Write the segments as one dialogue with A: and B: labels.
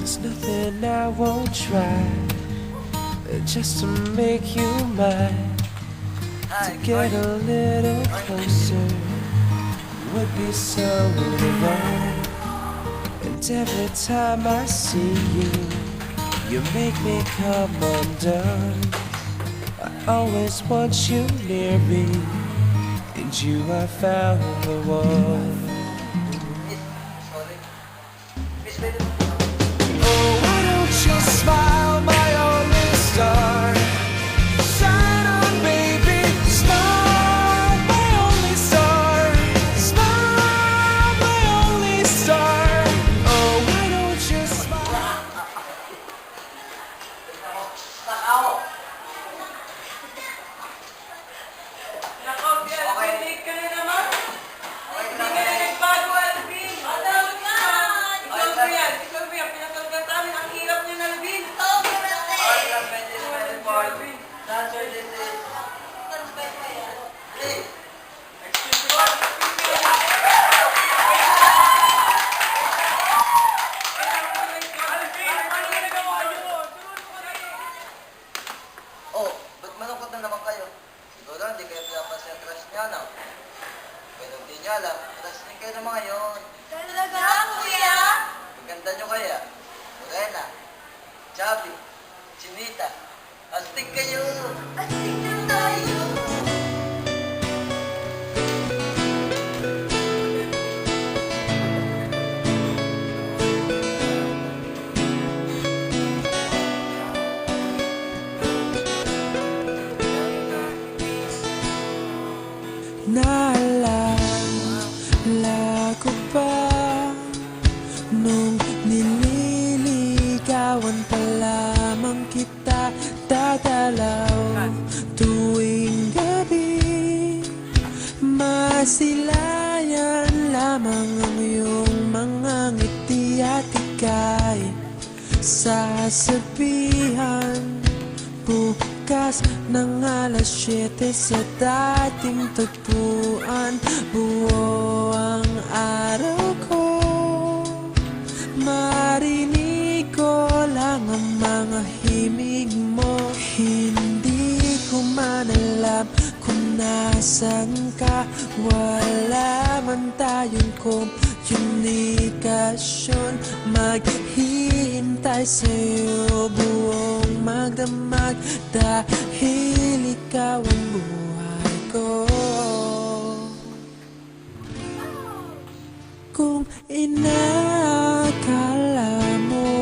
A: There's nothing I won't try just to make you mine. To get a little closer would be so divine. And every time I see you, you make me come undone. I always want you near me, and you have found the one. Oh, why don't you smile, my only star? Shine on, baby, smile, my only star. Smile, my only star. Oh, why don't you smile?
B: Okay, ka na naman. Hindi ka na nagbago, Alvin. Ikaw ba yan? Pinatulgan namin. Ang hirap niyo na, Alvin. Alvin.
C: Oh, ba't malungkot na naman kayo? Siguro hindi kayo pinapansin ang crush niya, no? Pero hindi niya alam, crush niya kayo naman ngayon.
B: Talaga, kuya?
C: Maganda niyo kaya? Morena, Chubby, Chinita, astig kayo!
B: Astig na tayo.
A: Naalala ko pa nung nililigawan pa lamang kita, dadalaw tuwing gabi. Masilayan lamang ang iyong mga ngiti at ika'y sasabihan bukas ng alas 7 sa dating tagpuan. Buo ang araw ko, marinig ko lang ang mga himig mo. Hindi ko man alam kung nasan ka, wala man tayong komunikasyon. Maghihintay sa'yo buong magdamag, dahil ikaw ang buhay ko. Kung inakala mo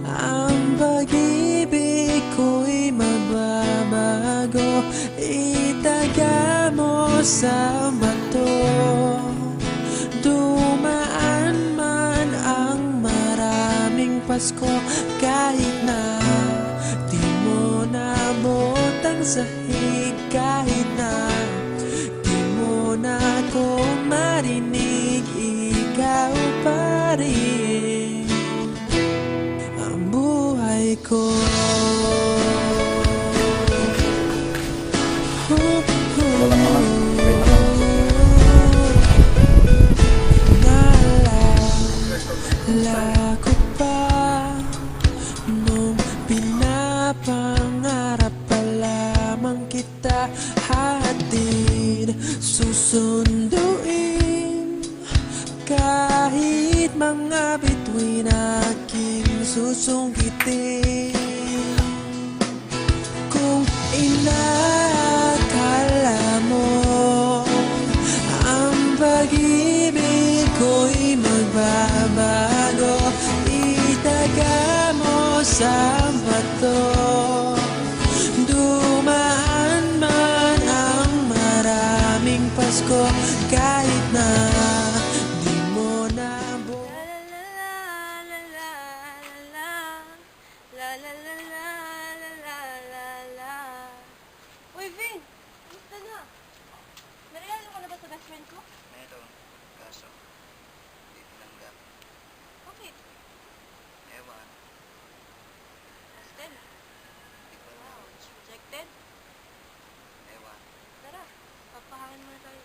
A: ang pag-ibig ko'y mababago, itaga mo sa bato. Dumaan man ang maraming Pasko, kahit na di mo naabot ang sahig, kahit na di mo na ako marinig, ikaw pa rin ang buhay ko. Naalala ko pa nung pinapangarap pa lamang kita, hatid susunduin kahit mga bituin aking susungkitin. Kung inakala mo ang pag-ibig ko'y magbabago, itaga mo sa bato. Dumaan man ang maraming Pasko, kahit na di mo naabot.
B: Uy, Vin! Kamusta na? May regalo ka na ba sa best friend ko?
C: Meron, kaso, hindi tinanggap.
B: Bakit?
C: Ewan,
B: Hostel?
C: hindi ko
B: Wow,
C: alam.
B: rejected?
C: Ewan.
B: Tara, papahangin muna tayo.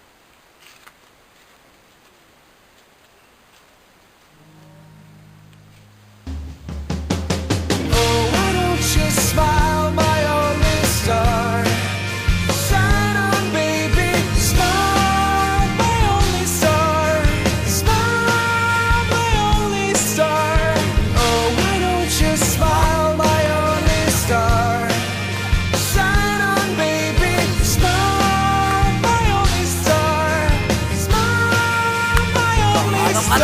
B: Oh,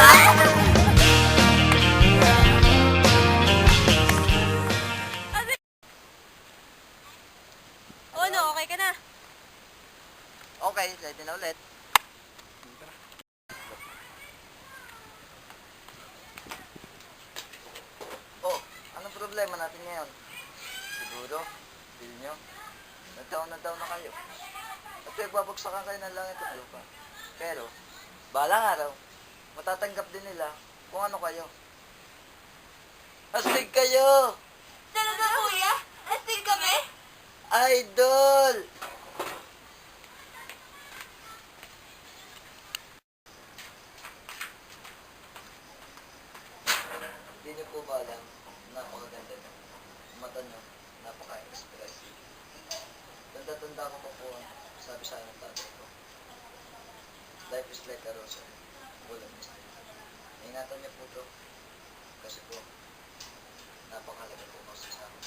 B: no, okay ka na.
C: Okay, ready na ulit. Oh, anong problema natin ngayon? Siguro, feel nyo, nag-down na kayo. At nagbabagsakan kayo ng langit at lupa. Pero, balang araw, matatanggap din nila kung ano kayo. Astig kayo!
B: Talaga, kuya? Astig kami?
C: Idol! Hindi niyo po ba alam, napakaganda niyo. Mata niyo, napaka-expressive. Tanda-tanda ko pa po ang sabi sa akin ng tatay ko. Life is like a rosary, full of mystery. Ingatan niyo po to, kasi po, napakahalaga po kasi sa akin.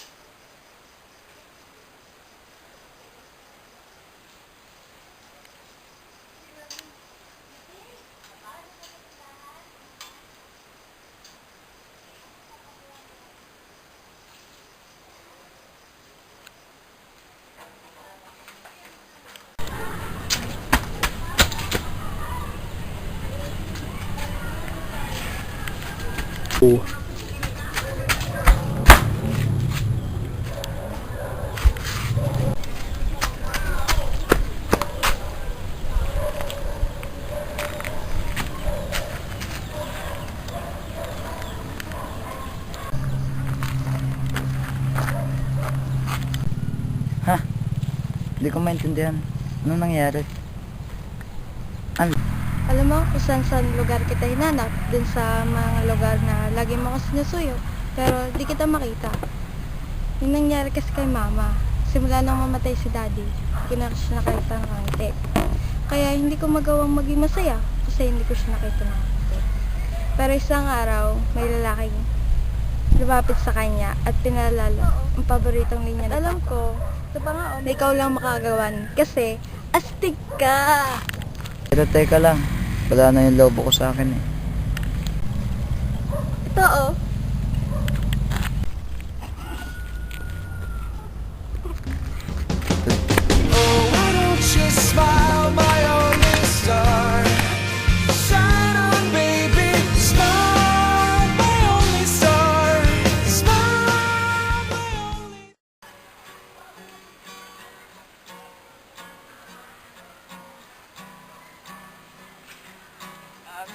C: Ha? Hindi ko maintindihan. Ano nangyari?
D: Alam mo kung saan lugar kita hinanap, dun sa mga lugar na lagi mo ako sinusuyo, pero di kita makita. Yung nangyari kasi kay mama, simula nang mamatay si daddy, hindi ko na siya nakita ng kangiti. Kaya hindi ko magawang maging masaya kasi hindi ko siya nakita ng kangiti. Pero isang araw, may lalaking lumapit sa kanya at pinalala ang paboritong linya na alam ko, ito pa nga, na ikaw lang makagawan kasi astig ka!
C: Pero teka lang, wala na yung lobo ko sa akin eh.
D: Ito oh.
A: Oh, why don't you smile, my only star? Shine on, baby, smile, my only star. Smile, my only.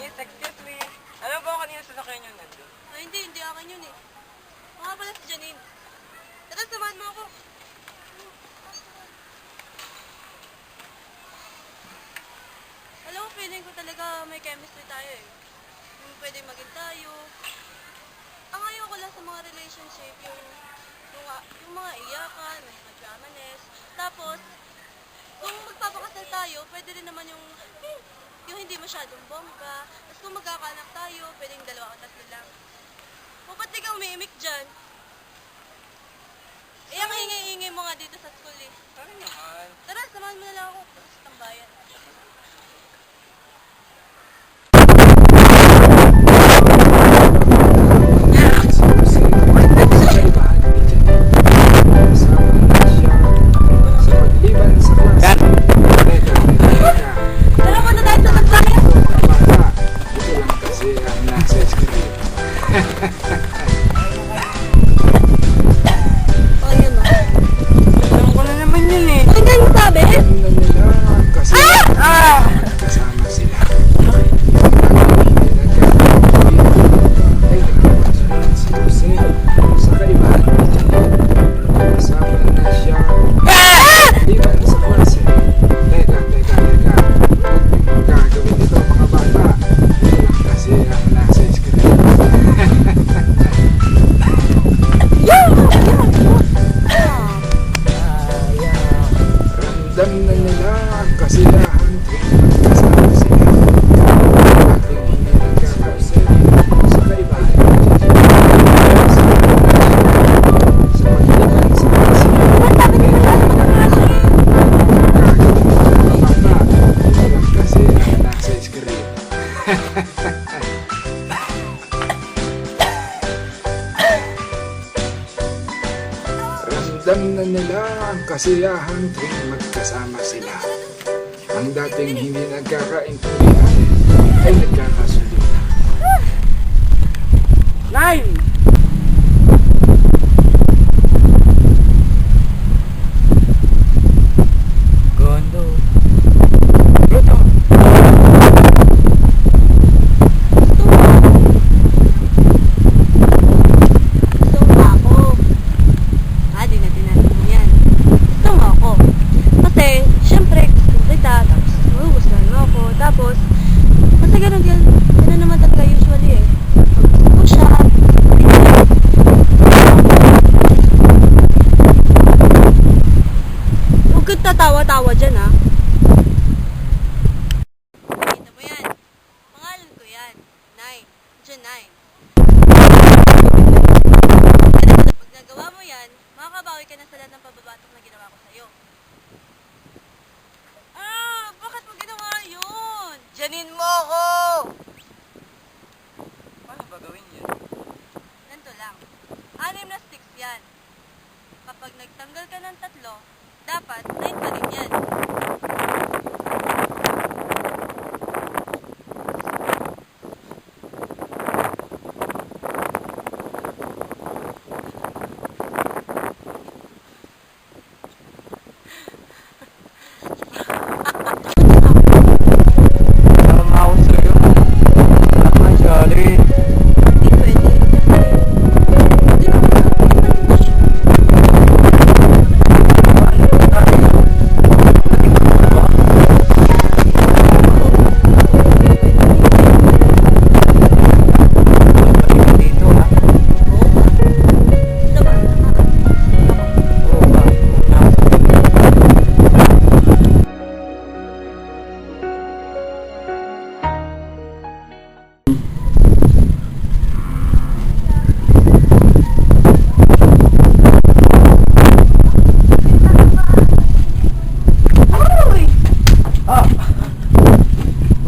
B: Miss, excuse me. Alam ba kung kanina sasakyan yung nandun?
D: Ay, hindi akin yun eh. Mga pala si Janine. Tara, samahan mo ako. Alam mo, feeling ko talaga may chemistry tayo eh. Yung pwede maging tayo. Ang ayaw ko lang sa mga relationship, yung mga iyakan, may mga drama-ness. Tapos, kung magpapakasal tayo, pwede rin naman yung hindi masyadong bongga. Tapos kung magkakanak tayo, pwedeng 2 o 3 lang. O ba't di ka umiimik dyan? Eh, ang ingay-ingay mo nga dito sa school eh.
B: Parang naman.
D: Tara, samahan mo na lang ako sa tambayan. Tara, punta tayo sa tambayan! O, yun o.
B: Alam ko na naman yun eh.
D: Ano nga yung sabi?
E: Kasama sila. Sa kaibahan kasama na siya. Di ba sa klase? Teka. Huwag gagawin ito mga bata. Ito lang kasi ang nasa screen. Ramdam na nila ang kasiyahan tuwing magkasama sila. Ating hindi nagkakapsel sa kaibahan. Sa pagliban sa kasiyahan. Gagawin ito mga bata. Ito lang kasi ang nasa screen. nila ang kasiyahan tuwing magkasama sila. Ang dating hindi nagkakaintindihan ay nagkakasundutan.
B: Nine!
C: Gondo.
D: Gusto mo ba ako? Di natin natin yan. Gusto mo ako. Kasi, syempre, gusto kita, tapos magugustuhan mo ako, tapos, kasi ganun yan, ganun naman talaga usually eh. Pag gusto ko siya, huwag kang tatawa-tawa dyan ha. Kita mo yan. Pangalan ko yan. Nine. Diyan, Nine. Pag nagawa mo yan, makakabawi ka na sa lahat ng pababatok na ginawa ko sa'yo. Bakit mo ginawa yun?
C: Janin mo ako! Paano ba gawin yun?
D: Ganito lang. 6 na sticks yan. Kapag nagtanggal ka ng 3, dapat 9 pa rin yan.
C: Tama ako sa'yo. Tama, sorry.
D: Hindi pwede. Di ba?
C: Dito ha.
D: Gusto ba?
C: Oo ba?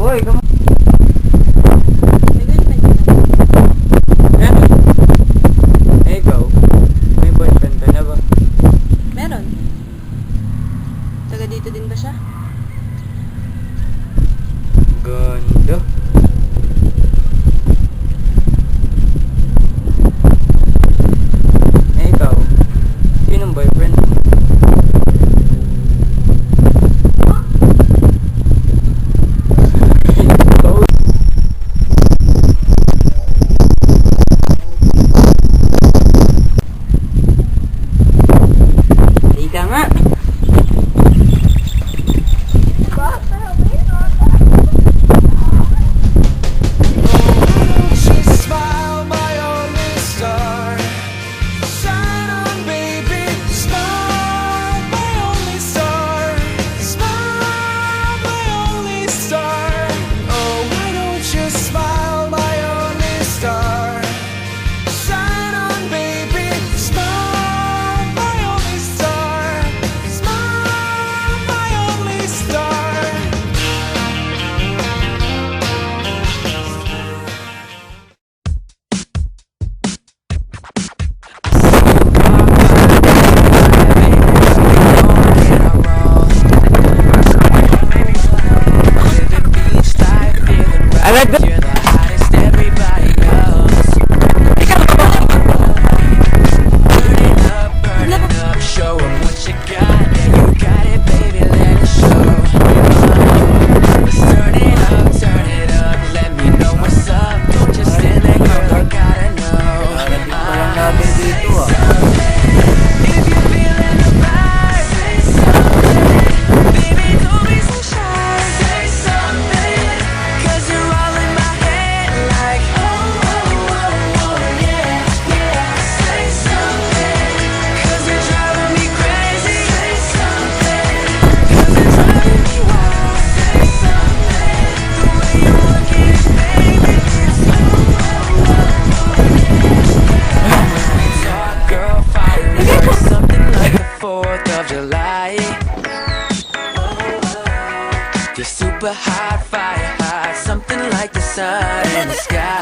C: Uy,
D: May girlfriend ka na.
C: Meron. Eh, ikaw? May boyfriend ka na ba?
D: Meron. Taga dito din ba siya?
C: Ganda. Eh, ikaw? Yun ang boyfriend mo. Ikaw? Halika nga.
A: Just smile, my only star. Shine on, baby. Smile, my only star. Smile, my only star. Oh, why don't you smile, my only star? Shine on, baby. Smile, my only star. Smile, my only star.
C: I like that.
A: You're the hottest everybody knows. Burn it up, show 'em what you got. Yeah, you got it, baby, let it show. Let's turn it up, let me know what's up. Don't just stand there, girl, I gotta know.
C: Parang natin dito ah.
A: If you're feeling the vibe, say something. Baby, don't be so shy, say something. 'Cause you're all in my head like, oh, oh, oh, oh, yeah, yeah. Say something. 'Cause you're driving me crazy. Say something. 'Cause you're driving me wild. Say something. The way you look at it, baby, it's oh, oh, oh, oh, yeah. Talk, girl, fireworks, something like the 4th of July. You're super hot, fire hot, something like the sun in the sky.